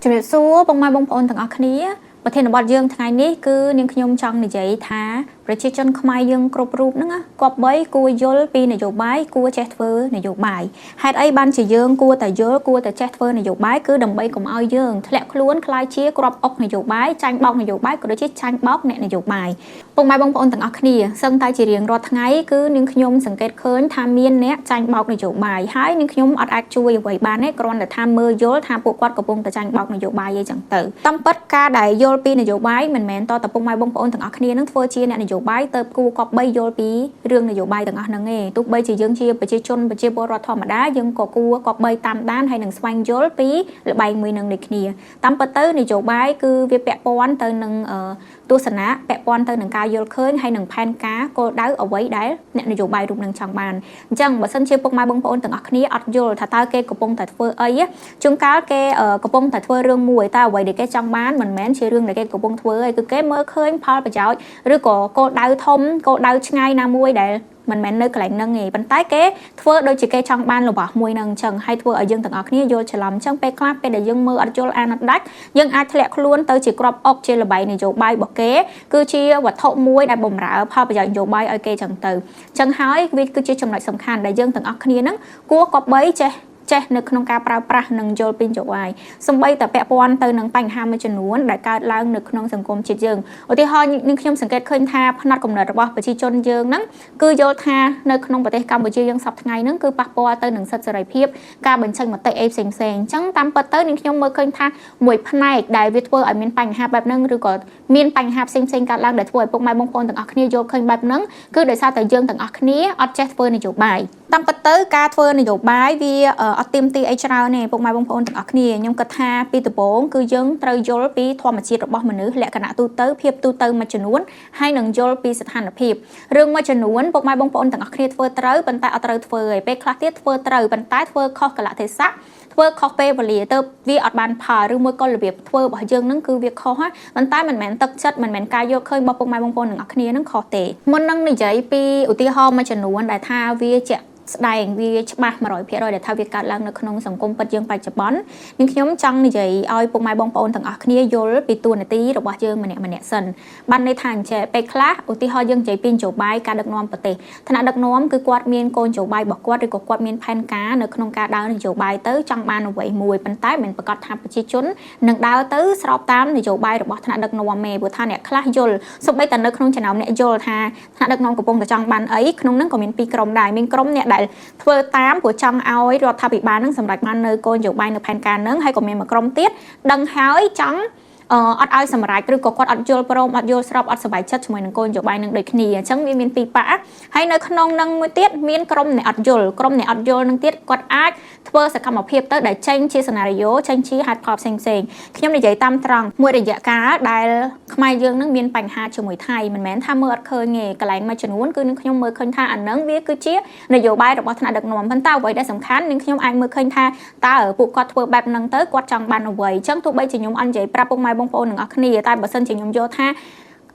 ជំរាបសួរបងប្អូនទាំងអស់គ្នាប្រធានបទយើងថ្ងៃនេះគឺនាងខ្ញុំចង់និយាយថាប្រជាជនខ្មែរយើងគ្រប់រូបហ្នឹងគប្បីគួរយល់ពីនយោបាយគួរចេះធ្វើនយោបាយហេតុអីបានជាយើងគួរតែយល់គួរតែចេះធ្វើនយោបាយគឺដើម្បីកុំឲ្យយើងធ្លាក់ខ្លួនខ្លាយជាគ្រាប់អុកនយោបាយចាញ់បោកនយោបាយក៏ដូចជាចាញ់បោកអ្នកនយោបាយពុកម៉ែបងប្អូនទាំងអស់គ្នាសឹងតែជារៀងរាល់ថ្ងៃគឺនាងខ្ញុំសង្កេតឃើញថាមានអ្នកចាញ់បោកនយោបាយហើយនាងខ្ញុំអត់អាចជួយអ្វីបានទេគ្រាន់តែថាមើលយល់ថាពួកគាត់កំពុងតែចាញ់បោកនយោបាយអីចឹងទៅតាមពិតការដែលយល់ពីនយោបាយមិនមែនតពុកម៉ែបងប្អូនទាំងអស់គ្នានឹងធ្វើជាអ្នកនយោបាយទៅគួរគប្បីយល់ពីរឿងនយោបាយទាំងអស់ហ្នឹងឯងទោះបីជាយើងជាប្រជាជនប្រជាពលរដ្ឋធម្មតាយើងក៏គួរគប្បីតាមដានហើយនឹងស្វែងយល់ពីល្បែងមួយនឹងដូចគ្នាតាមពិតទៅនយោបាយគឺវាពាក់ព័ន្ធទៅនឹងទស្សនៈពាក់ព័ន្ធទៅនឹងការយល់ឃើញហើយនឹងផែនការគោលដៅអ្វីដែលអ្នកនយោបាយរូបនឹងចង់បានអញ្ចឹងបើសិនជាពុកម៉ែបងប្អូនទាំងអស់គ្នាអត់យល់ថាតើគេកំពុងតែធ្វើអីជួនកាលគេកំពុងតែធ្វើរឿងមួយតើអ្វីដែលគេចង់បានមិនមែនជារឿងដែលគេកំពុងធ្វើឯងគឺគេមើលឃើញផលប្រយោជន៍ឬក៏គោលដៅធំគោលដៅឆ្ងាយណាមួយដែលមិនមែននៅកន្លែងហ្នឹងទេប៉ុន្តែគេធ្វើដូចជាគេចង់បានរបស់មួយហ្នឹងអញ្ចឹងហើយធ្វើឲ្យយើងទាំងអស់គ្នាយល់ច្រឡំអញ្ចឹងពេលខ្លះពេលដែលយើងមើលអត់យល់អានអត់ដាច់យើងអាចធ្លាក់ខ្លួនទៅជាគ្រាប់អុកជាលបាយនយោបាយរបស់គេគឺជាវត្ថុមួយដែលបំរើផលប្រយោជន៍នយោបាយឲ្យគេអញ្ចឹងទៅអញ្ចឹងហើយវាគឺជាចំណុចសំខាន់ដែលយើងទាំងអស់គ្នាហ្នឹងគួរគប្បីចេះនៅក្នុងការប្រើប្រាស់និងយល់ពីនយោបាយសម្បីតែពាក់ព័ន្ធទៅនឹងបញ្ហាមួយចំនួនដែលកើតឡើងនៅក្នុងសង្គមជាតិយើងឧទាហរណ៍នាងខ្ញុំសង្កេតឃើញថាផ្នត់គំនិតរបស់ប្រជាជនយើងហ្នឹងគឺយល់ថានៅក្នុងប្រទេសកម្ពុជាយើងសប្តាហ៍ថ្ងៃហ្នឹងគឺប៉ះពាល់ទៅនឹងសិទ្ធិសេរីភាពការបញ្ចេញមតិអីផ្សេងៗអញ្ចឹងតាមពិតទៅនាងខ្ញុំមើលឃើញថាមួយផ្នែកដែលវាធ្វើឲ្យមានបញ្ហាបែបហ្នឹងឬក៏មានបញ្ហាផ្សេងៗកើតឡើងដែលធ្វើឲ្យពុកម៉ែបងប្អូនទាំងអស់គ្នាយល់ឃើញបែបហ្នឹងគឺដោយសារតែយើងទាំងអស់គ្នាអត់ចេះធ្វើនយោបាយតាមពិតទៅការធ្វើនយោបាយវាអត់ទាមទារអីច្រើនទេពុកម៉ែបងប្អូនទាំងអស់គ្នាខ្ញុំគិតថាពីដំបូងគឺយើងត្រូវយល់ពីធម្មជាតិរបស់មនុស្សលក្ខណៈទូទៅភាពទូទៅមួយចំនួនហើយនឹងយល់ពីស្ថានភាពរឿងមួយចំនួនពុកម៉ែបងប្អូនទាំងអស់គ្នាធ្វើត្រូវប៉ុន្តែអត់ត្រូវធ្វើទេពេលខ្លះទៀតធ្វើត្រូវប៉ុន្តែធ្វើខុសកលៈទេសៈធ្វើខុសពេលវេលាទៅវាអត់បានផលឬមួយក៏របៀបធ្វើរបស់យើងនឹងគឺវាខុសហើយប៉ុន្តែមិនមែនទឹកចិត្តមិនមែនការយកឃើញរបស់ពុកម៉ែបងប្អូនទាំងអស់គ្នានឹងខុសទេមុននឹងនិយាយពីឧទាហរណ៍មួយចំនួនដែលថាវាជាស្ដែងវាច្បាស់ 100% ដែលថាវាកើតឡើងនៅក្នុងសង្គមពិតយើងបច្ចុប្បន្ននាងខ្ញុំចង់និយាយឲ្យពុកម៉ែបងប្អូនទាំងអស់គ្នាយល់ពីតួនាទីរបស់យើងម្នាក់សិនបានន័យថាអញ្ចឹងពេលខ្លះឧទាហរណ៍យើងនិយាយពីនយោបាយការដឹកនាំប្រទេសថ្នាក់ដឹកនាំគឺគាត់មានគោលនយោបាយរបស់គាត់ឬក៏គាត់មានផែនការនៅក្នុងការដើរនយោបាយទៅចង់បានអ្វីមួយប៉ុន្តែមិនប្រកាសថាប្រជាជននឹងដើរទៅស្របតាមនយោបាយរបស់ថ្នាក់ដឹកនាំទេព្រោះថាអ្នកខ្លះយល់សូម្បីតែនៅក្នុងចំណោមអ្នកយល់ថាថ្នាក់ដឹកនាំកំពុងតែចង់បានអីក្នុងហ្នឹងក៏មានពីរក្រុមដែរមានក្រុមអ្នកដែលធ្វើតាមព្រោះចង់ឲ្យរដ្ឋាភិបាលនឹងសម្រេចបាននៅគោលនយោបាយនៅផែនការនឹងហើយក៏មានមួយក្រុមទៀតដឹងហើយចង់អត់ឲ្យសម្រេចឬក៏គាត់អត់យល់ព្រមអត់យល់ស្របអត់សប្បាយចិត្តជាមួយនឹងគោលនយោបាយនឹងដូចគ្នាអញ្ចឹងវាមានពីរប៉ាហើយនៅក្នុងនឹងមួយទៀតមានក្រុមអ្នកអត់យល់នឹងទៀតគាត់អាចធ្វើសកម្មភាពទៅដែលចេញជាសេណារីយ៉ូចេញជាហេតុផលផ្សេងខ្ញុំនិយាយតាមត្រង់មួយរយៈកាលដែលខ្មែរយើងនឹងមានបញ្ហាជាមួយថៃមិនមែនថាមើលអត់ឃើញទេកន្លែងមួយចំនួនគឺនឹងខ្ញុំមើលឃើញថាអានឹងវាគឺជានយោបាយរបស់ថ្នាក់ដឹកនាំប៉ុន្តែអ្វីដែលសំខាន់នឹងខ្ញុំអាចមើលឃើញថាតើពួកគាត់ធ្វើបែបហ្នឹងទៅគាត់ចង់បានអ្វីអញ្ចឹងទោះបីជាខ្ញុំអត់និយាយប្រាប់ពុកម៉ែបងប្អូនទាំងអស់គ្នាតែបើសិនជាខ្ញុំយល់ថ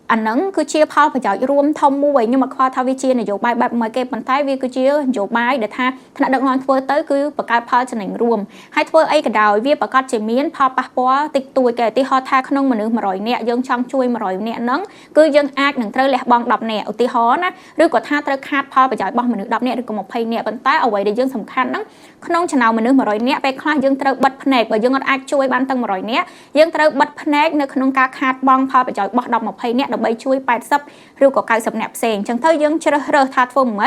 ាអានឹងគឺជាផលប្រយោជន៍រួមធំមួយខ្ញុំមកខ្វល់ថាវាជានយោបាយបែបមួយគេប៉ុន្តែវាគឺជានយោបាយដែលថាថ្នាក់ដឹកនាំធ្វើទៅគឺបង្កើតផលចំណេញរួមហើយធ្វើអីក៏ដោយវាប្រកាសជាមានផលប៉ះពាល់តិចតួចគេឧទាហរណ៍ថាក្នុងមនុស្ស100នាក់យើងចង់ជួយ100នាក់ហ្នឹងគឺយើងអាចនឹងត្រូវលះបង់10នាក់ឧទាហរណ៍ណាឬក៏ថាត្រូវខាតផលប្រយោជន៍របស់មនុស្ស10នាក់ឬក៏20នាក់ប៉ុន្តែអ្វីដែលយើងសំខាន់ហ្នឹងក្នុងចំណោមមនុស្ស100នាក់ពេលខ្លះយើងត្រូវបិទភ្នែកបើយើងអត់អាចជួយបានទាំង100នាក់យើងត្រូវបិទភ្នែកនៅក្នុងការខាតបង់ផលប្រយោជន៍របស់10 20នាក់ដើម្បីជួយ80ឬក៏90នាក់ផ្សេងអញ្ចឹងទៅយើងជ្រើសរើសថាធ្វើមិ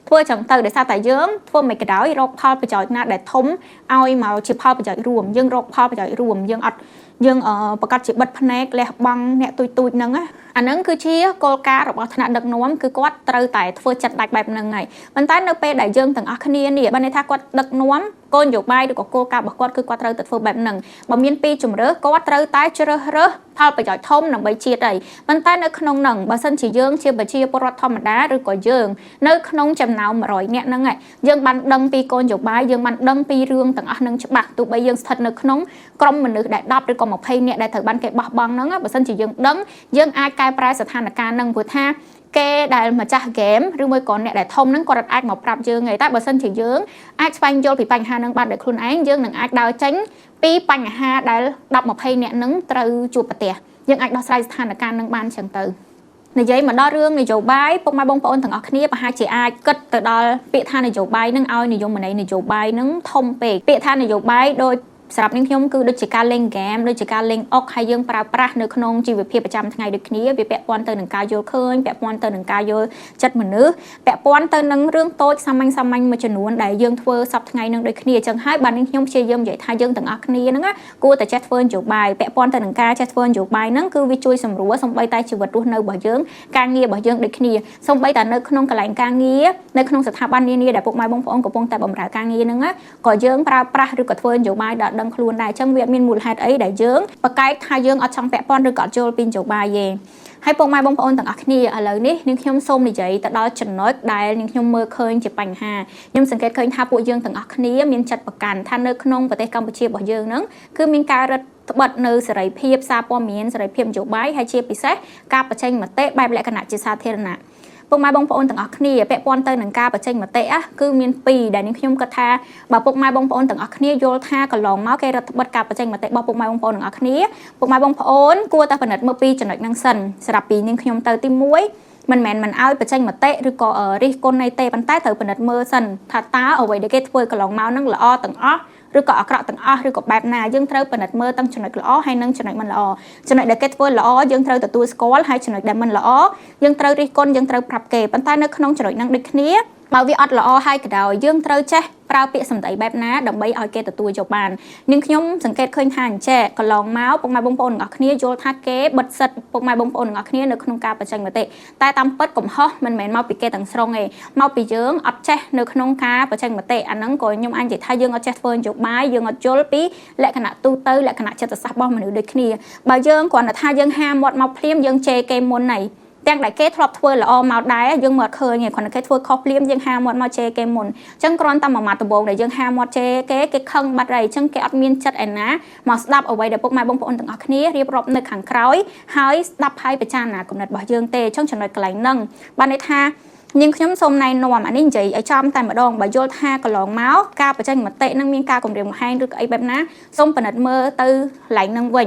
នធ្វើចឹងទៅដោយសារតែយើងធ្វើមិនក៏ដោយរកផលប្រយោជន៍ណាដែលធំឲ្យមកជាផលប្រយោជន៍រួមយើងរកផលប្រយោជន៍រួមយើងប្រកាសជាបិទភ្នែកលះបង់អ្នកទូចហ្នឹងណាអាហ្នឹងគឺជាគោលការណ៍របស់ថ្នាក់ដឹកនាំគឺគាត់ត្រូវតែធ្វើចិត្តដាច់បែបហ្នឹងហើយប៉ុន្តែនៅពេលដែលយើងទាំងអស់គ្នានេះបានន័យថាគាត់ដឹកនាំគោលនយោបាយឬក៏គោលការណ៍របស់គាត់គឺគាត់ត្រូវតែធ្វើបែបហ្នឹងបើមានពីរជំរើសគាត់ត្រូវតែជ្រើសរើសផលប្រយោជន៍ធំដើម្បីជាតិអីប៉ុន្តែនៅក្នុងហ្នឹងបើសិនជាយើងជាប្រជាពលរដ្ឋធម្មតាឬក៏យើងនៅក្នុងចំណោម100នាក់ហ្នឹងយើងបានដឹងពីគោលនយោបាយយើងបានដឹងពីរឿងទាំងអស់ហ្នឹងច្បាស់ទោះបីយើងស្ថិតនៅក្នុងក្រុមមនុស្សដែល10ឬក៏20នាក់ដែលត្រូវបានគេបោះបង់ហ្នឹងបើសិនជាយើងដឹងយើងអាចកែប្រែស្ថានភាពហ្នឹងព្រោះថា គេដែលម្ចាស់ហ្គេមឬមួយក៏អ្នកដែលធំហ្នឹងគាត់អាចមកប្រាប់យើងឯងតែបើសិនជាយើងអាចស្វែងយល់ពីបញ្ហាហ្នឹងបានដោយខ្លួនឯងយើងនឹងអាចដើរចេញពីបញ្ហាដែល10 20អ្នកហ្នឹងត្រូវជួបប្រទះយើងអាចដោះស្រាយស្ថានភាពហ្នឹងបានចឹងទៅនិយាយមកដល់រឿងនយោបាយពុកម៉ែបងប្អូនទាំងអស់គ្នាប្រហែលជាអាចគិតទៅដល់ពាក្យថានយោបាយហ្នឹងឲ្យនិយមន័យនយោបាយហ្នឹងធំពេកពាក្យថានយោបាយដោយសម្រាប់នាងខ្ញុំគឺដូចជាការលេងហ្គេមដូចជាការលេងអុកហើយយើងប្រើប្រាស់នៅក្នុងជីវភាពប្រចាំថ្ងៃដូចគ្នាវាពាក់ព័ន្ធទៅនឹងការយល់ឃើញពាក់ព័ន្ធទៅនឹងការយល់ចិត្តមនុស្សពាក់ព័ន្ធទៅនឹងរឿងតូចសាមញ្ញមួយចំនួនដែលយើងធ្វើសប្តាហ៍ថ្ងៃនឹងដូចគ្នាអញ្ចឹងហើយបាទនាងខ្ញុំព្យាយាមនិយាយថាយើងទាំងអស់គ្នាហ្នឹងគួរតែចេះធ្វើនយោបាយពាក់ព័ន្ធទៅនឹងការចេះធ្វើនយោបាយហ្នឹងគឺវាជួយសម្រួលសូម្បីតែជីវិតរស់នៅរបស់យើងការងាររបស់យើងដូចគ្នាសូម្បីតែនៅក្នុងកន្លែងការងារនៅក្នុងស្ថាប័ននានាដែលពុកម៉ែបងប្អូនកំពុងតែបម្រើការងារហ្នឹងក៏យើងប្រើប្រាស់ឬក៏ធ្វើនយោបាយដល់ដឹងខ្លួនដែរអញ្ចឹងវាមានមូលហេតុអីដែលយើងបកកែកថាយើងអត់ចង់ពាក់ព័ន្ធឬក៏អត់យល់ពីនយោបាយទេហើយពុកម៉ែបងប្អូនទាំងអស់គ្នាឥឡូវនេះនាងខ្ញុំសូមនិយាយទៅដល់ចំណុចដែលនាងខ្ញុំមើលឃើញជាបញ្ហាខ្ញុំសង្កេតឃើញថាពួកយើងទាំងអស់គ្នាមានចិត្តប្រកាន់ថានៅក្នុងប្រទេសកម្ពុជារបស់យើងហ្នឹងគឺមានការរឹតបន្តឹងនៅសេរីភាពសារព័ត៌មានសេរីភាពនយោបាយហើយជាពិសេសការបញ្ចេញមតិបែបលក្ខណៈជាសាធារណៈពុកម៉ែបងប្អូនទាំងអស់គ្នាពាក់ព័ន្ធទៅនឹងការបញ្ចេញមតិគឺមាន2ដែលនាងខ្ញុំគិតថាបើពុកម៉ែបងប្អូនទាំងអស់គ្នាយល់ថាកន្លងមកគេរដ្ឋបិទការបញ្ចេញមតិរបស់ពុកម៉ែបងប្អូនទាំងអស់គ្នាពុកម៉ែបងប្អូនគួរតែពិនិត្យមើលពីចំណុចហ្នឹងសិនសម្រាប់ពីនាងខ្ញុំទៅទី1មិនមែនមិនឲ្យបញ្ចេញមតិឬក៏រិះគន់នៃទេប៉ុន្តែត្រូវពិនិត្យមើលសិនថាតើអ្វីដែលគេធ្វើកន្លងមកហ្នឹងល្អទាំងអស់ឬក៏អាក្រក់ទាំងអស់ឬក៏បែបណាយើងត្រូវពិនិត្យមើលទាំងចំណុចល្អហើយនិងចំណុចមិនល្អចំណុចដែលគេធ្វើល្អយើងត្រូវទទួលស្គាល់ហើយចំណុចដែលមិនល្អយើងត្រូវរិះគន់យើងត្រូវប្រាប់គេប៉ុន្តែនៅក្នុងចំណុចហ្នឹងដូចគ្នាបើវាអត់ល្អហើយក៏ដោយយើងត្រូវចេះប្រើពាក្យសម្ដីបែបណាដើម្បីឲ្យគេទទួលយកបាននាងខ្ញុំសង្កេតឃើញថាអញ្ចេះកន្លងមកពុកម៉ែបងប្អូនទាំងអស់គ្នាយល់ថាគេបិទសិទ្ធពុកម៉ែបងប្អូនទាំងអស់គ្នានៅក្នុងការបញ្ចេញមតិតែតាមពិតកំហុសមិនមែនមកពីគេទាំងស្រុងទេមកពីយើងអត់ចេះនៅក្នុងការបញ្ចេញមតិអាហ្នឹងក៏ខ្ញុំអាចនិយាយថាយើងអត់ចេះធ្វើនយោបាយយើងអត់យល់ពីលក្ខណៈទូទៅលក្ខណៈចិត្តសាស្ត្ររបស់មនុស្សដូចគ្នាបើយើងគ្រាន់តែថាយើងហាមាត់មកភ្លាមយើងជេរគេមុនហើយទាំងដែលគេធ្លាប់ធ្វើល្អមកដែរយើងមកឃើញឯគ្រាន់តែគេធ្វើខុសភ្លាមយើងហាមាត់មកជេរគេមុនអញ្ចឹងគ្រាន់តែមួយម៉ាត់ដំបូងដែលយើងហាមាត់ជេរគេខឹងបាត់ហើយអញ្ចឹងគេអត់មានចិត្តឯណាមកស្ដាប់អ្វីដែលពុកម៉ែបងប្អូនទាំងអស់គ្នារៀបរាប់នៅខាងក្រោយហើយស្ដាប់ហើយពិចារណាគំនិតរបស់យើងទេអញ្ចឹងចំណុចកន្លែងហ្នឹងបានន័យថានាងខ្ញុំសូមណែនាំអានេះនិយាយឲ្យចំតែម្ដងបើយល់ថាកន្លងមកការបញ្ចេញមតិនឹងមានការគម្រាមកំហែងឬក៏អីបែបណាសូមពិនិត្យមើលទៅកន្លែងហ្នឹងវិ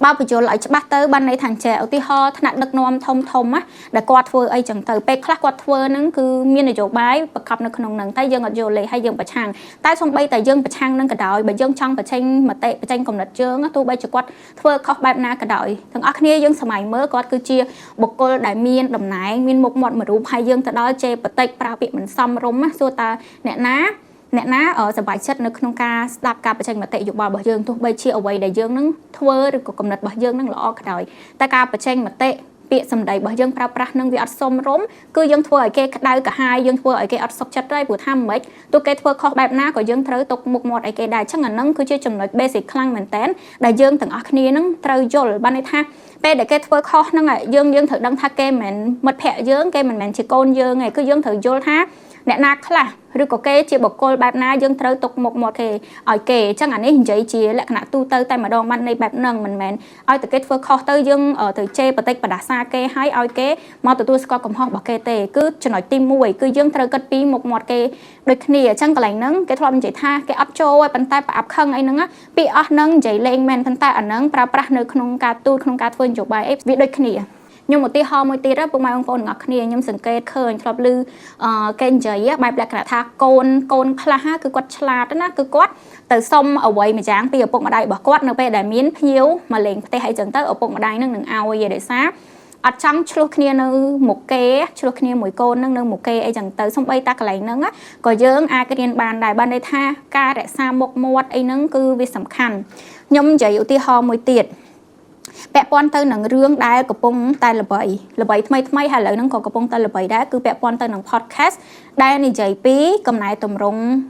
ញបើបញ្យល់ឲ្យច្បាស់ទៅបានន័យថាអញ្ចឹងឧទាហរណ៍ថ្នាក់ដឹកនាំធំណាដែលគាត់ធ្វើអីចឹងទៅពេលខ្លះគាត់ធ្វើហ្នឹងគឺមាននយោបាយប្រកបនៅក្នុងហ្នឹងតែយើងអត់យល់ទេហើយយើងប្រឆាំងតែសូម្បីតែយើងប្រឆាំងនឹងក៏ដោយបើយើងចង់បញ្ចេញមតិបញ្ចេញគំនិតយើងទោះបីជាគាត់ធ្វើខុសបែបណាក៏ដោយទាំងអស់គ្នាយើងសម័យមើលគាត់គឺជាបុគ្គលដែលមានតំណែងមានមុខមាត់មួយរូបហើយយើងទៅដល់ជេរបតិចប្រើពាក្យមិនសមរម្យសួរតើអ្នកណាសប្បាយចិត្តនៅក្នុងការស្ដាប់ការបញ្ចេញមតិយោបល់របស់យើងទោះបីជាអ្វីដែលយើងនឹងធ្វើឬក៏គំនិតរបស់យើងនឹងល្អក៏ដោយតែការបញ្ចេញមតិពាក្យសម្ដីរបស់យើងប្រើប្រាស់នឹងវាអត់សមរម្យគឺយើងធ្វើឲ្យគេក្តៅក្រហាយយើងធ្វើឲ្យគេអត់សុខចិត្តទេព្រោះថាមិនទោះគេធ្វើខុសបែបណាក៏យើងត្រូវទុកមុខមាត់ឲ្យគេដែរអញ្ចឹងអាហ្នឹងគឺជាចំណុច basic ខ្លាំងមែនតើដែលយើងទាំងអស់គ្នានឹងត្រូវយល់បានន័យថាពេលដែលគេធ្វើខុសហ្នឹងយើងត្រូវដឹងថាគេមិនមែនមិត្តភក្តិយើងគេមិនមែនជាកូនយើងទេគឺយើងត្រូវយល់ថាអ្នកណាខ្លះឬក៏គេជាបុគ្គលបែបណាយើងត្រូវទុកមុខមាត់គេឲ្យគេអញ្ចឹងអានេះនិយាយជាលក្ខណៈទូទៅតែម្ដងបាននៃបែបហ្នឹងមិនមែនឲ្យតែគេធ្វើខុសទៅយើងទៅជេរបតិចបដាសាគេឲ្យគេមកទទួលស្គាល់កំហុសរបស់គេទេគឺចំណុចទី1គឺយើងត្រូវគិតពីមុខមាត់គេដូចគ្នាអញ្ចឹងកន្លែងហ្នឹងគេធ្លាប់និយាយថាគេអត់ចូលឲ្យប៉ុន្តែប្រអាប់ខឹងអីហ្នឹងពីអស់ហ្នឹងនិយាយលេងមែនប៉ុន្តែអាហ្នឹងប្រើប្រាស់នៅក្នុងការទូតក្នុងការធ្វើនយោបាយអីវាដូចគ្នាខ្ញុំឧទាហរណ៍មួយទៀតពុកម៉ែបងប្អូនទាំងអស់គ្នាខ្ញុំសង្កេតឃើញធ្លាប់ឮគេនិយាយបែបលក្ខណៈថាកូនខ្លះគឺគាត់ឆ្លាតណាគឺគាត់ទៅសុំអ្វីមួយយ៉ាងពីឪពុកម្ដាយរបស់គាត់នៅពេលដែលមានភ្ញៀវមកលេងផ្ទះអីចឹងទៅឪពុកម្ដាយនឹងឲ្យឯដោយសារអត់ចង់ឆ្លោះគ្នានៅមុខគេឆ្លោះគ្នាមួយកូននឹងនៅមុខគេអីចឹងទៅសំបីតាកន្លែងហ្នឹងក៏យើងអាចរៀនបានដែរបានន័យថាការរក្សាមុខមាត់អីហ្នឹងគឺវាសំខាន់ខ្ញុំនិយាយឧទាហរណ៍មួយទៀតពាក់ព័ន្ធទៅនឹងរឿងដែលកំពុងតែល្បីថ្មីហើយឥឡូវហ្នឹងក៏កំពុងតែល្បីដែរគឺពាក់ព័ន្ធទៅនឹង podcast ដែលនិយាយពីកំណែតម្រង់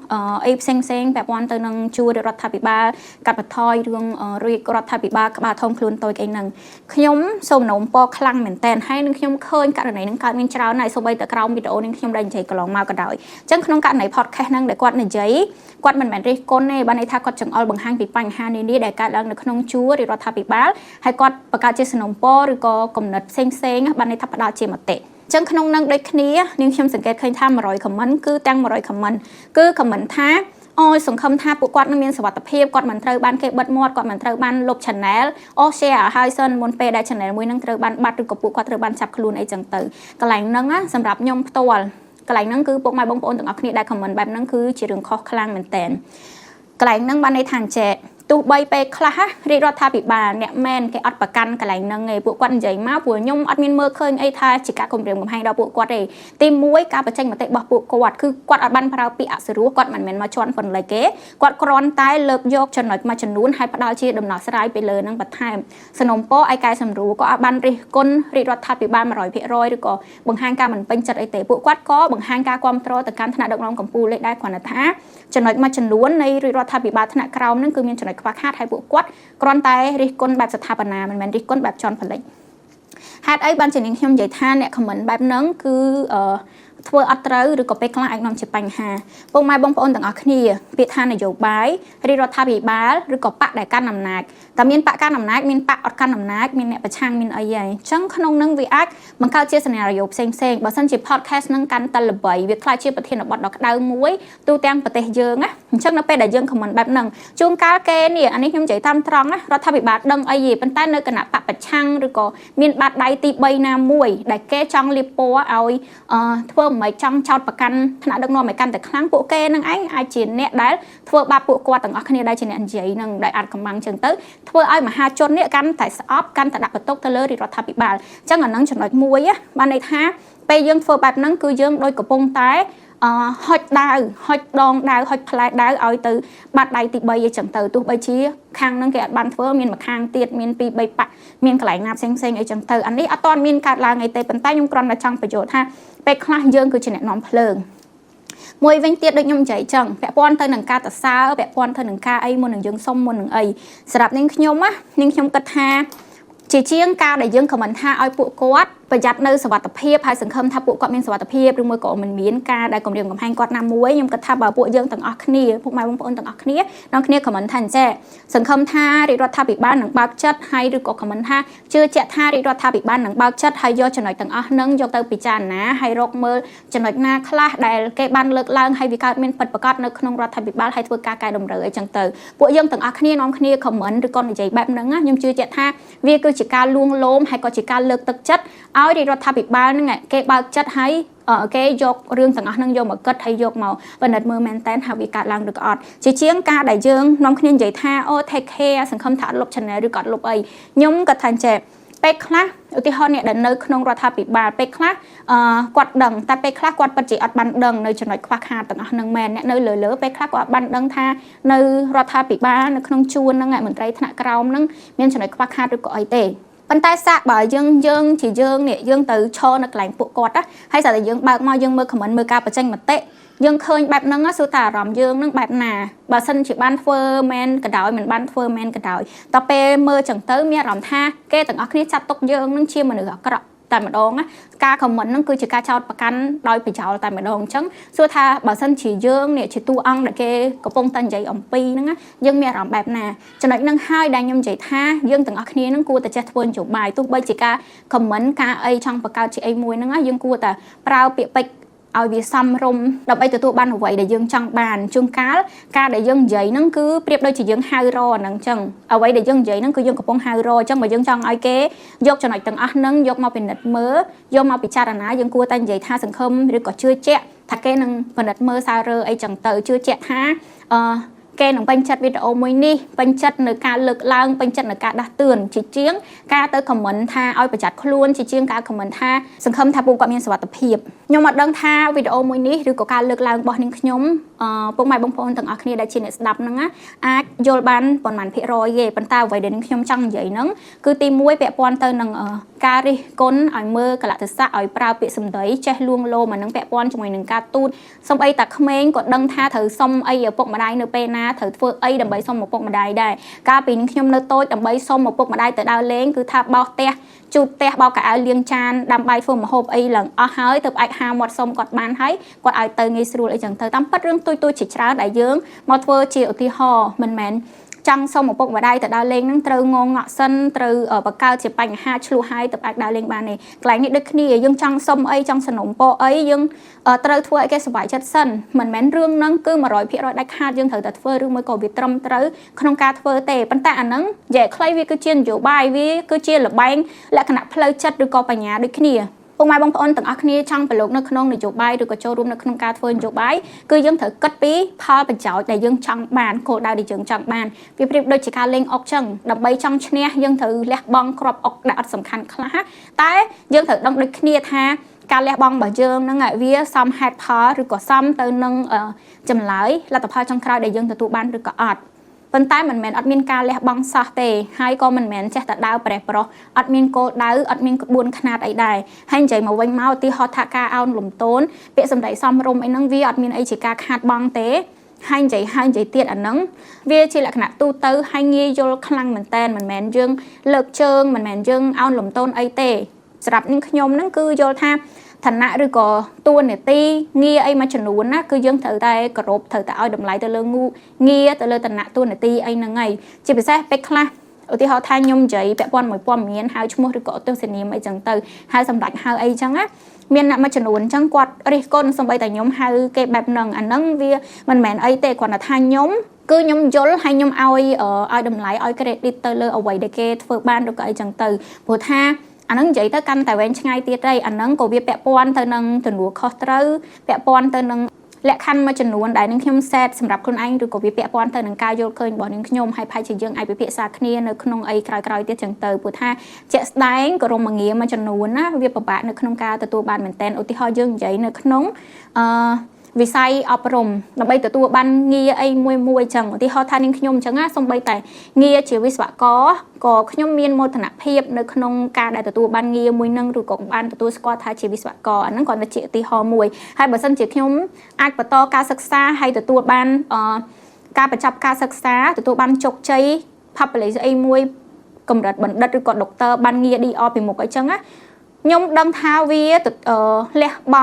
អីផ្សេងពាក់ព័ន្ធទៅនឹងជួររដ្ឋាភិបាលកាត់បន្ថយរឿងរាជរដ្ឋាភិបាលក្បាលធំខ្លួនតូចអីហ្នឹងខ្ញុំសូមនោមពរខ្លាំងមែនតើហើយនឹងខ្ញុំឃើញករណីហ្នឹងកើតមានច្រើនហើយសូម្បីតែក្រោមវីដេអូនេះខ្ញុំដែលនិយាយកន្លងមកក៏ដោយអញ្ចឹងក្នុងករណី podcast ហ្នឹងដែលគាត់និយាយគាត់មិនមែនរិះគន់ទេបានន័យថាគាត់ចង្អុលបង្ហាញពីបញ្ហានានាដែលកើតឡើងនៅក្នុងជួររដ្ឋាភិបាលហើយគាត់បង្កើតជាសំណុំពរឬក៏គំនិតផ្សេងបានន័យថាផ្ដល់ជាមតិអ ចឹងក្នុងនឹងដូចគ្នានាងខ្ញុំសង្កេតឃើញថា100 comment គឺទាំង100 comment គឺ comment ថាអូយសង្ឃឹមថាពួកគាត់នឹងមានសុវត្ថិភាពគាត់មិនត្រូវបានគេបិទមាត់គាត់មិនត្រូវបានលុប channel អូ share ឲ្យសិនមុនពេលដែល channel មួយនឹងត្រូវបានបាត់ឬក៏ពួកគាត់ត្រូវបានចាប់ខ្លួនអីចឹងទៅកន្លែងហ្នឹងណាសម្រាប់ខ្ញុំផ្ទាល់កន្លែងហ្នឹងគឺពុកម៉ែបងប្អូនទាំងអស់គ្នាដែល comment បែបហ្នឹងគឺជារឿងខុសខ្លាំងមែនតើកន្លែងហ្នឹងបានន័យថាអញ្ចេះទោះបីពេលខ្លះរាជរដ្ឋាភិបាលអ្នកមែនគេអត់ប្រកាន់កន្លែងហ្នឹងឯងពួកគាត់និយាយមកព្រោះខ្ញុំអត់មានមើលឃើញអីថាជាការគម្រាមកំហែងដល់ពួកគាត់ទេទី1ការបញ្ចេញមតិរបស់ពួកគាត់គឺគាត់អត់បានប្រើពាក្យអសុរោះគាត់មិនមែនមកជន់ប៉ុនលេខគេគាត់គ្រាន់តែលើកយកចំណុចមួយចំនួនហើយផ្ដល់ជាដំណោះស្រាយទៅលើហ្នឹងបន្ថែមសំណុំពរឲ្យកែសម្រួលក៏អត់បានរិះគន់រាជរដ្ឋាភិបាល 100% ឬក៏បង្ហាញការមិនពេញចិត្តអីទេពួកគាត់ក៏បង្ហាញការគ្រប់គ្រងទៅកាន់ថ្នាក់ដឹកនាំកម្ពុជាលេខដែរគ្រាន់តែថាចំណុចមួយចំនួននៃរាជរដ្ឋាភិបាលថ្នាក់ក្រោមហ្នឹងគឺមានចំណុចខ្វះខាតហើយពួកគាត់គ្រាន់តែរិះគន់បែបស្ថាបនាមិនមែនរិះគន់បែបជន់ផលិតហេតុអីបានជានាងខ្ញុំនិយាយថាអ្នកខមមិនបែបហ្នឹងគឺធ្វើអត់ត្រូវឬក៏ពេលខ្លះអាចនាំជាបញ្ហាពុកម៉ែបងប្អូនទាំងអស់គ្នាពាក្យថានយោបាយរាជរដ្ឋាភិបាលឬក៏បកដែលកាន់អំណាចតែមានបកកាន់អំណាចមានបកអត់កាន់អំណាចមានអ្នកប្រឆាំងមានអីហើយអញ្ចឹងក្នុងនឹងវាអាចបង្កើតជាសេណារីយ៉ូផ្សេងបើសិនជា podcast នឹងកាន់តែល្បីវាខ្លាចជាប្រធានបទដ៏ក្តៅមួយទូទាំងប្រទេសយើងណាអញ្ចឹងនៅពេលដែលយើង comment បែបហ្នឹងជួនកាលគេនេះអានេះខ្ញុំនិយាយតាមត្រង់ណារដ្ឋាភិបាលដឹងអីទេប៉ុន្តែនៅគណៈបកប្រឆាំងឬក៏មានបាតដៃទី3ណាមួយដែលគេចង់លាបពណ៌ឲ្យធ្វើមិនចង់ចោតប្រកាន់ថ្នាក់ដឹកនាំឲ្យកាន់តែខ្លាំងពួកគេនឹងឯងអាចជាអ្នកដែលធ្វើបាបពួកគាត់ទាំងអស់គ្នាដែលជាអ្នកនិយាយនឹងដែលអាចកំបាំងចឹងទៅធ្វើឲ្យមហាជននេះកាន់តែស្អប់កាន់តែដាក់បន្ទុកទៅលើរាជរដ្ឋាភិបាលអញ្ចឹងអានឹងចំណុចមួយបានន័យថាពេលយើងធ្វើបែបហ្នឹងគឺយើងដូចកំពុងតែហុចដាវហុចដងដាវហុចផ្លែដាវឲ្យទៅបាត់ដៃទី3អីចឹងទៅទោះបីជាខាងហ្នឹងគេអត់បានធ្វើមានមួយខាងទៀតមាន2 3ប៉ាក់មានកន្លែងណាផ្សេងអីចឹងទៅអានេះអត់ទាន់មានកើតឡើងអីទេប៉ុន្តែខ្ញុំគ្រាន់តែចង់បញ្យល់ថាពេលខ្លះយើងគឺជាអ្នកនាំភ្លើងមួយវិញទៀតដូចខ្ញុំនិយាយចឹងពាក់ព័ន្ធទៅនឹងការតសើពាក់ព័ន្ធទៅនឹងការអីមុននឹងយើងសុំមុននឹងអីសម្រាប់នាងខ្ញុំគិតថាជាជាងការដែលយើងខមមិនថាឲ្យពួកគាត់ប្រយ័ត្ននៅសុវត្ថិភាពហើយសង្ឃឹមថាពួកគាត់មានសុវត្ថិភាពឬមួយក៏មិនមានការដែលគម្រាមកំហែងគាត់ណាមួយខ្ញុំគិតថាបើពួកយើងទាំងអស់គ្នាពុកម៉ែបងប្អូនទាំងអស់គ្នានាំគ្នាខមមិនថាអញ្ចេះសង្ឃឹមថារាជរដ្ឋាភិបាលនឹងបើកចិត្តហើយឬក៏ខមមិនថាជឿជាក់ថារាជរដ្ឋាភិបាលនឹងបើកចិត្តហើយយកចំណុចទាំងអស់ហ្នឹងយកទៅពិចារណាហើយរកមើលចំណុចណាខ្លះដែលគេបានលើកឡើងហើយវាកើតមានពិតប្រាកដនៅក្នុងរដ្ឋាភិបាលហើយធ្វើការកែតម្រូវអីចឹងទៅពួកយើងទាំងអស់គ្នានាំគ្នាខមមិនឬក៏និយាយបែបហ្នឹងខ្ញុំជឿជាក់ថាវាគឺជាការលួងលោមហើយក៏ជាការលើកទឹកចិត្តឲ្យរាជរដ្ឋាភិបាលហ្នឹងគេបើកចិត្តឲ្យគេយករឿងទាំងអស់ហ្នឹងយកមកគិតហើយយកមកពិនិត្យមើលមែនតើថាវាកើតឡើងឬក៏អត់ជាជាងការដែលយើងនាំគ្នានិយាយថាអូ take care សង្ឃឹមថាអត់លុប channel ឬក៏អត់លុបអីខ្ញុំក៏ថាអញ្ចេះពេលខ្លះឧទាហរណ៍អ្នកដែលនៅក្នុងរដ្ឋាភិបាលពេលខ្លះគាត់ដឹងតែពេលខ្លះគាត់ពិតជាអត់បានដឹងនៅចំណុចខ្វះខាតទាំងអស់ហ្នឹងមែនអ្នកនៅលើពេលខ្លះគាត់អត់បានដឹងថានៅរដ្ឋាភិបាលនៅក្នុងជួរហ្នឹងមន្ត្រីថ្នាក់ក្រោមហ្នឹងមានចំណុចខ្វះខាតឬក៏អីទេប៉ុន្តែសាកបើយើងជាយើងនេះយើងទៅឈរនៅកន្លែងពួកគាត់ណាហើយស្អាតតែយើងបើកមកយើងមើល comment មើលការបញ្ចេញមតិយើងឃើញបែបហ្នឹងសួរតែអារម្មណ៍យើងហ្នឹងបែបណាបើសិនជាបានធ្វើមែនក៏ដោយមិនបានធ្វើមែនក៏ដោយតែពេលមើលចឹងទៅមានអារម្មណ៍ថាគេទាំងអស់គ្នាចាត់ទុកយើងហ្នឹងជាមនុស្សអាក្រក់តែម្ដងណាការ comment ហ្នឹងគឺជាការចោទប្រកាន់ដោយប្រយោលតែម្ដងអញ្ចឹងសួរថាបើសិនជាយើងនេះជាតួអង្គដែលគេកំពុងតែនិយាយអំពីហ្នឹងណាយើងមានអារម្មណ៍បែបណាចំណុចហ្នឹងហើយដែលខ្ញុំនិយាយថាយើងទាំងអស់គ្នាហ្នឹងគួរតែចេះធ្វើនយោបាយទោះបីជាការ comment ការអីចង់បង្កើតជាអីមួយហ្នឹងណាយើងគួរតែប្រើពាក្យពេចន៍ឲ្យវាសមរម្យដើម្បីទទួលបានអ្វីដែលយើងចង់បានជួនកាលការដែលយើងនិយាយហ្នឹងគឺប្រៀបដូចជាយើងហៅរហ្នឹងអញ្ចឹងអ្វីដែលយើងនិយាយហ្នឹងគឺយើងកំពុងហៅរអញ្ចឹងបើយើងចង់ឲ្យគេយកចំណុចទាំងអស់ហ្នឹងយកមកពិនិត្យមើលយកមកពិចារណាយើងគួរតែនិយាយថាសង្ឃឹមឬក៏ជឿជាក់ថាគេនឹងពិនិត្យមើលសាររើអីចឹងទៅជឿជាក់ថាគេនឹងពេញចិត្តវីដេអូមួយនេះពេញចិត្តនៅការលើកឡើងពេញចិត្តនៅការដាស់តឿនជាជាងការទៅ comment ថាឲ្យប្រយ័ត្នខ្លួនជាជាងការ comment ថាសង្ឃឹមថាពួកគាត់មានសុវត្ថិភាពខ្ញុំអត់ដឹងថាវីដេអូមួយនេះឬក៏ការលើកឡើងរបស់នាងខ្ញុំពុកម៉ែបងប្អូនទាំងអស់គ្នាដែលជាអ្នកស្ដាប់ហ្នឹងអាចយល់បានប៉ុន្មានភាគរយទេប៉ុន្តែអ្វីដែលនាងខ្ញុំចង់និយាយហ្នឹងគឺទី1ពាក់ព័ន្ធទៅនឹងការរិះគន់ឲ្យមើលកលៈទេសៈឲ្យប្រើពាក្យសម្ដីចេះលួងលោមអានឹងពាក់ព័ន្ធជាមួយនឹងការទូតសំអីតាក្មេងក៏ដឹងថាត្រូវសុំអីឪពុកម្ដាយនៅពេលណាត្រូវធ្វើអីដើម្បីសុំឪពុកម្ដាយដែរកាលពីនាងខ្ញុំនៅតូចដើម្បីសុំឪពុកម្ដាយទៅដើរលេងគឺថាបោសផ្ទះជូតផ្ទះបោកកៅអៅលាងចានដាំបាយធ្វើម្ហូបអីឡើងអស់ហើយទៅអាចហាមាត់សុំគាត់បានហើយគាត់ឲ្យទៅងាយស្រួលអីចឹងទៅតាមពិតរឿងទួយជាច្រើនដែលយើងមកធ្វើជាឧទាហរណ៍មិនមែន ចង់សុំឪពុកម្ដាយទៅដើរលេងហ្នឹងត្រូវងងក់សិនត្រូវបង្កើតជាបញ្ហាឆ្លោះហើយទៅអាចដើរលេងបានទេកន្លែងនេះដូចគ្នាយើងចង់សុំអីចង់สนុំពរអីយើងត្រូវធ្វើឲ្យគេសប្បាយចិត្តសិនមិនមែនរឿងហ្នឹងគឺ 100% ដាច់ខាតយើងត្រូវតែធ្វើឬមួយក៏វាត្រឹមត្រូវក្នុងការធ្វើទេប៉ុន្តែអាហ្នឹងនិយាយខ្លីវាគឺជានយោបាយវាគឺជាលបែងលក្ខណៈផ្លូវចិត្តឬក៏បញ្ញាដូចគ្នាពុកម៉ែបងប្អូនទាំងអស់គ្នាចង់ប្រឡូកនៅក្នុងនយោបាយឬក៏ចូលរួមនៅក្នុងការធ្វើនយោបាយគឺយើងត្រូវគិតពីផលប្រយោជន៍ដែលយើងចង់បានគោលដៅដែលយើងចង់បានវាប្រៀបដូចជាការលេងអុកចឹងដើម្បីចង់ឈ្នះយើងត្រូវលះបង់គ្រាប់អុកដែលអត់សំខាន់ខ្លះតែយើងត្រូវដឹងដូចគ្នាថាការលះបង់របស់យើងហ្នឹងវាសមហេតុផលឬក៏សមទៅនឹងចម្លើយលទ្ធផលចុងក្រោយដែលយើងទទួលបានឬក៏អត់ប៉ុន្តែមិនមែនអត់មានការលះបង់សោះទេហើយក៏មិនមែនចេះតែដើរប្រេះប្រុសអត់មានគោលដៅអត់មានក្បួនខ្នាតអីដែរហើយនិយាយមកវិញមកឧទាហរណ៍ថាការអោនលំទោនពាក្យសម្ដីសមរម្យអីហ្នឹងវាអត់មានអីជាការខាតបង់ទេហើយនិយាយទៀតអាហ្នឹងវាជាលក្ខណៈទូទៅហើយងាយយល់ខ្លាំងមែនតើមិនមែនយើងលើកជើងមិនមែនយើងអោនលំទោនអីទេសម្រាប់នាងខ្ញុំហ្នឹងគឺយល់ថាឋានៈឬក៏តួនាទីងារអីមួយចំនួនណាគឺយើងត្រូវតែគោរពត្រូវតែឲ្យតម្លៃទៅលើងារទៅលើឋានៈតួនាទីអីហ្នឹងហើយជាពិសេសពេលខ្លះឧទាហរណ៍ថាខ្ញុំនិយាយពាក់ព័ន្ធមួយព័ត៌មានហៅឈ្មោះឬក៏អតុសញ្ញាណអីចឹងទៅហៅសម្ដេចហៅអីចឹងណាមានអ្នកមួយចំនួនចឹងគាត់រិះគន់សូម្បីតែខ្ញុំហៅគេបែបហ្នឹងអាហ្នឹងវាមិនមែនអីទេគ្រាន់តែថាខ្ញុំគឺខ្ញុំយល់ហើយខ្ញុំឲ្យតម្លៃឲ្យ credit ទៅលើអ្វីដែលគេធ្វើបានឬក៏អីចឹងទៅព្រោះថាអាហ្នឹងនិយាយទៅកាន់តែវែងឆ្ងាយទៀតហើយអាហ្នឹងក៏វាពាក់ព័ន្ធទៅនឹងទំនួលខុសត្រូវពាក់ព័ន្ធទៅនឹងលក្ខខណ្ឌមួយចំនួនដែលនឹងខ្ញុំសេតសម្រាប់ខ្លួនឯងឬក៏វាពាក់ព័ន្ធទៅនឹងការយល់ឃើញរបស់នាងខ្ញុំហើយប្រហែលជាយើងអាចពិភាក្សាគ្នានៅក្នុងអីក្រោយៗទៀតចឹងទៅព្រោះថាជាក់ស្ដែងក៏រមងាមួយចំនួនណាវាពិបាកនៅក្នុងការទទួលបានមែនតើឧទាហរណ៍យើងនិយាយនៅក្នុងវិស័យអប់រំដើម្បីទទួលបានងារអីមួយចឹងឧទាហរណ៍ថានាងខ្ញុំចឹងណាសូម្បីតែងារជាវិស្វករក៏ខ្ញុំមានមោទនភាពនៅក្នុងការដែលទទួលបានងារមួយនឹងឬក៏បានទទួលស្គាល់ថាជាវិស្វករអាហ្នឹងគ្រាន់តែជាឧទាហរណ៍មួយហើយបើសិនជាខ្ញុំអាចបន្តការសិក្សាហើយទទួលបានការបញ្ចប់ការសិក្សាទទួលបានជោគជ័យ publish អីមួយកម្រិតបណ្ឌិតឬក៏ដុកទ័របានងារ DR ពីមុខអីចឹងណាខ្ញុំដឹងថាវាលះប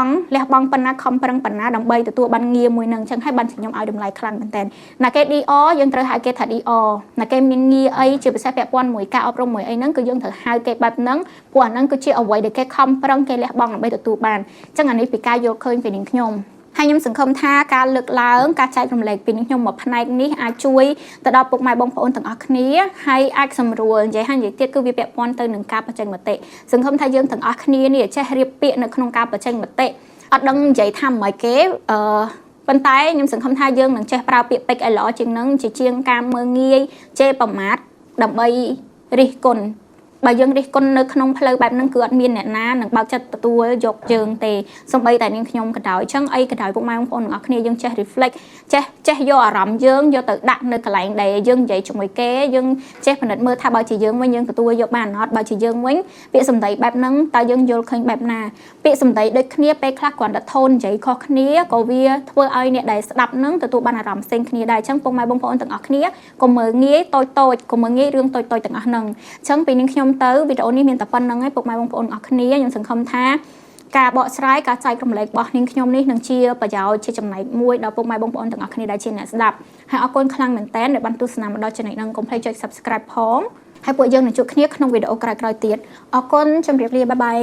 ង់ប៉ុណ្ណាខំប្រឹងប៉ុណ្ណាដើម្បីទទួលបានងារមួយនឹងអញ្ចឹងហើយបានខ្ញុំឲ្យតម្លៃខ្លាំងមែនតើណាគេ DR យើងត្រូវហៅគេថា DR ណាគេមានងារអីជាពិសេសពាក់ព័ន្ធមួយការអប់រំមួយអីហ្នឹងគឺយើងត្រូវហៅគេបែបហ្នឹងព្រោះអាហ្នឹងគឺជាអ្វីដែលគេខំប្រឹងគេលះបង់ដើម្បីទទួលបានអញ្ចឹងអានេះពីការយល់ឃើញពីនាងខ្ញុំហើយខ្ញុំសង្ឃឹមថាការលើកឡើងការចែករំលែកពីខ្ញុំមួយផ្នែកនេះអាចជួយទៅដល់ពុកម៉ែបងប្អូនទាំងអស់គ្នាហើយអាចសម្រួលនិយាយទៀតគឺវាពាក់ព័ន្ធទៅនឹងការបញ្ចេញមតិសង្ឃឹមថាយើងទាំងអស់គ្នានេះចេះរៀបពាក្យនៅក្នុងការបញ្ចេញមតិអត់ដឹងនិយាយថាមិនគេប៉ុន្តែខ្ញុំសង្ឃឹមថាយើងនឹងចេះប្រើពាក្យពេចន៍ឲ្យល្អជាងនឹងជាងការមើលងាយជេរប្រមាថដើម្បីរិះគន់បើយើងរិះគន់នៅក្នុងផ្លូវបែបហ្នឹងគឺអត់មានអ្នកណានឹងបើកចិត្តទទួលយកយើងទេសូម្បីតែនាងខ្ញុំក៏ដោយអញ្ចឹងអីក៏ដោយពុកម៉ែបងប្អូនទាំងអស់គ្នាយើងចេះ reflect ចេះយកអារម្មណ៍យើងយកទៅដាក់នៅកន្លែងដែលយើងនិយាយជាមួយគេយើងចេះពិនិត្យមើលថាបើជាយើងវិញយើងទទួលយកបានអត់បើជាយើងវិញពាក្យសម្ដីបែបហ្នឹងតើយើងយល់ឃើញបែបណាពាក្យសម្ដីដូចគ្នាពេលខ្លះគ្រាន់តែថូននិយាយខុសគ្នាក៏វាធ្វើឲ្យអ្នកដែលស្ដាប់ហ្នឹងទទួលបានអារម្មណ៍ផ្សេងគ្នាដែរអញ្ចឹងពុកម៉ែបងប្អូនទាំងអស់គ្នាកុំមើលងាយតូចកុំមើលងាយរឿងតូចទាំងអស់ហ្នឹងអញ្ចឹងពីនាងខ្ញុំទៅវីដេអូនេះមានតែប៉ុណ្្នឹងឯងពុកម៉ែបងប្អូនអរគ្នាខ្ញុំសង្ឃឹមថាការបកស្រាយការចែករំលែករបស់នាងខ្ញុំនេះនឹងជាប្រយោជន៍ជាចំណែកមួយដល់ពុកម៉ែបងប្អូនទាំងអស់គ្នាដែលជាអ្នកស្ដាប់ហើយអរគុណខ្លាំងមែនតើដែលបានទស្សនាមកដល់ចំណុចហ្នឹងកុំភ្លេចចុច Subscribe ផងហើយពួកយើងនឹងជួបគ្នាក្នុងវីដេអូក្រោយៗទៀតអរគុណជម្រាបលាបាយបាយ